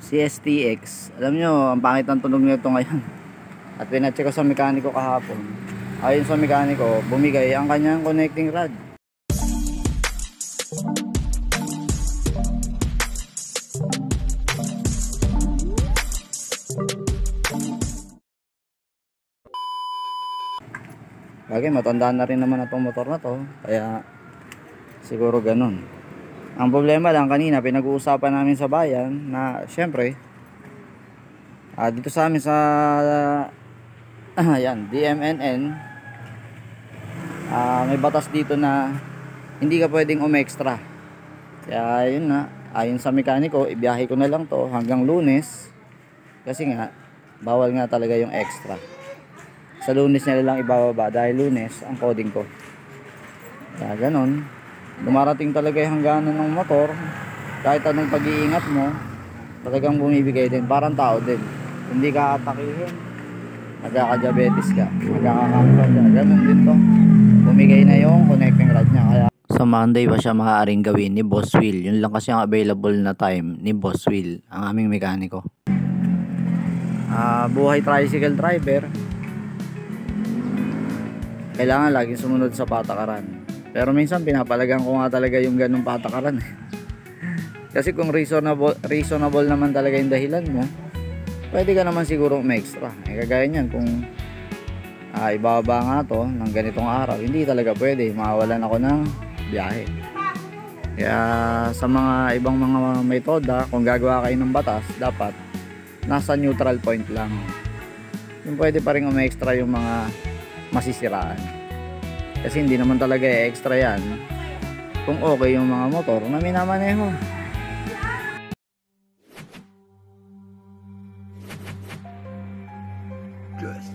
CSTX. Alam nyo, ang pangit ng tunog nito ngayon. At pinacheck ko sa mekaniko kahapon. Ayon sa mekaniko, bumigay ang kanyang connecting rod. Bagay, matandaan na rin naman itong motor na to, kaya siguro ganun. Ang problema lang kanina, pinag-uusapan namin sa bayan na syempre dito sa amin sa yan, DMNN, may batas dito na hindi ka pwedeng umextra. Kaya yun na, ayon sa mekaniko, ibiyahe ko na lang to hanggang Lunes, kasi nga bawal nga talaga yung extra. Sa Lunes nila lang ibababa dahil Lunes ang coding ko. Kaya ganon, dumarating talaga yung hangganan ng motor. Kahit anong pag-iingat mo, talagang bumibigay din, parang tao din. Hindi ka atakihin, magkaka-diabetes ka, magkaka-cancer ka, ganon din to. Bumigay na yung connecting rod niya. Kaya sa Monday pa siya maaaring gawin ni Boss Will. Yun lang kasi ang available na time ni Boss Will, ang aming mekaniko. Buhay tricycle driver, kailangan laging sumunod sa patakaran. Pero minsan pinapalagan ko nga talaga yung ganung patakaran. Kasi kung reasonable naman talaga yung dahilan mo, pwede ka naman siguro extra. Kagaya niyan, kung ibaba nga to ng ganitong araw, hindi talaga pwede, mawawalan ako ng biyahe. Kaya sa mga ibang mga metoda, kung gagawa kayo ng batas, dapat nasa neutral point lang. Yung pwede pa rin extra yung mga masisiraan, kasi hindi naman talaga extra yan kung okay yung mga motor na minamaneho. Just